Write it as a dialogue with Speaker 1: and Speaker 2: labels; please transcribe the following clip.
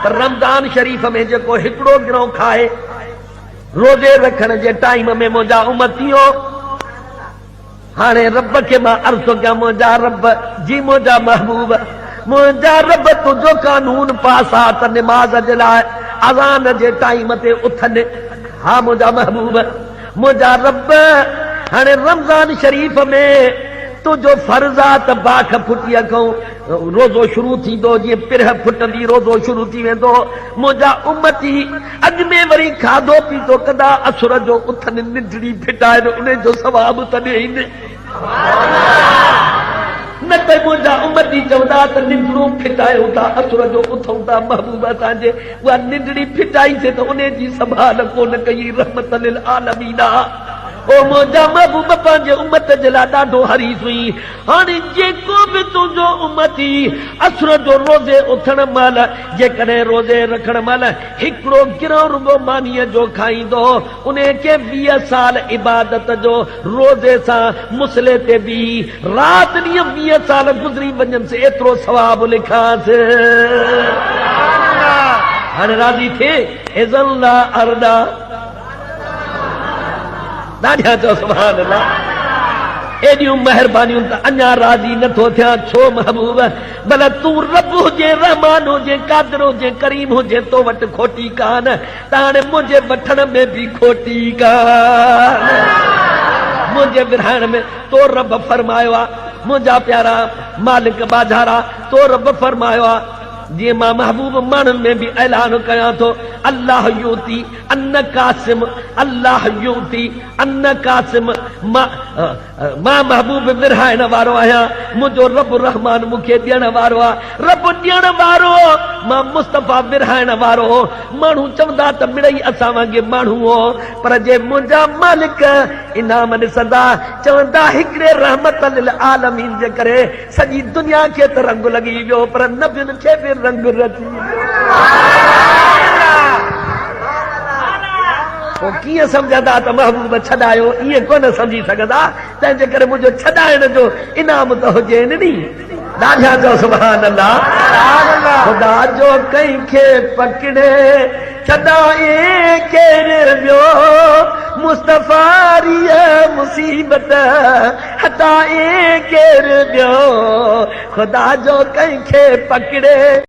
Speaker 1: पर रमज़ान शरीफ़ में जेको हिकिड़ो गिरह खाए रोज़े रखण जे टाइम में मुंहिंजा उमतियो हाणे रब खे मां अर्ज़ थो कयां मुंहिंजा रब जी मुंहिंजा महबूब मुंहिंजा रब तुंहिंजो कानून पास आहे त निमाज़ जे लाइ अज़ान जे टाइम ते उथनि हा मुंहिंजा महबूब मुंहिंजा रब हाणे रमज़ान शरीफ़ में तुंहिंजो फर्ज़ आहे त बाख फुटी अखूं रोज़ो शुरू थींदो जीअं पिरह फुटंदी रोज़ो शुरू थी वेंदो मुंहिंजा उमती अॼु में वरी खाधो पीतो कंदा असुर जो उथनि निंढड़ी फिटाइनि उन जो सवाबु तॾहिं ईंदे न त मुंहिंजा उमती चवंदा त निंढड़ो फिटायूं था असुर जो उथूं था महबूब असांजे उहा निंढड़ी फिटाईसीं त उन जी संभाल कोन कई रहमत लिल आलमीन ओ मुंहिंजा महबूब पंहिंजे उमत जे लाइ ॾाढो हरीस हुई हाणे जेको बि तुंहिंजो उमती असुर जो रोज़े उथण महिल जेकॾहिं रोज़े रखण महिल हिकिड़ो गिरह रुगो मानीअ जो खाईंदो उन खे 20 साल इबादत जो रोज़े सां मुसले ते बि राति ॾींहुं 20 साल गुज़री वञनि एतिरो सवाबु लिखांसि हाणे राज़ी थिए इज़न ला अरदा ॾाढा चओ सुभान अल्लाह एॾियूं महिरबानियूं त अञा राज़ी नथो थियां छो महबूब भला तूं रब हुजे रहमान हुजे कादिर हुजे करीम हुजे तो वटि खोटी कान त हाणे मुंहिंजे वठण में बि खोटी कान मुंहिंजे विरहाइण में तो रब फरमायो आहे मुंहिंजा प्यारा मालिक बाज़ारा तो रब फरमायो आहे जीअं मां महबूब माण्हुनि में बि ऐलान कयां थो अल्लाह यूती अन्न कासिम अल्लाह यूती अन्न कासिम मां महबूब विरहाइण वारो आहियां मुंहिंजो रब रहमान मूंखे ॾियण वारो आहे रब ॾियण वारो मां मुस्तफ़ा विरहाइण वारो माण्हू चवंदा त मिड़ई असां वांगुरु माण्हू हो पर जे मुंहिंजा मालिक इनाम ॾिसंदा चवंदा हिकिड़े रहमत लिल आलमीन जे करे सॼी दुनिया खे त रंग लॻी वियो पर नबियुनि खे बि रंग रची पोइ कीअं सम्झंदा त महबूब छॾायो ईअं कोन सम्झी सघंदा तंहिंजे करे मुंहिंजो छॾाइण जो इनाम त हुजे नी ॾाढा चओ सुभान अल्लाह ख़ुदा जो कंहिंखे पकड़े छॾाए केरु ॿियो मुस्तफ़ारीअ मुसीबत हटाए केरु ॿियो ख़ुदा जो कंहिंखे पकड़े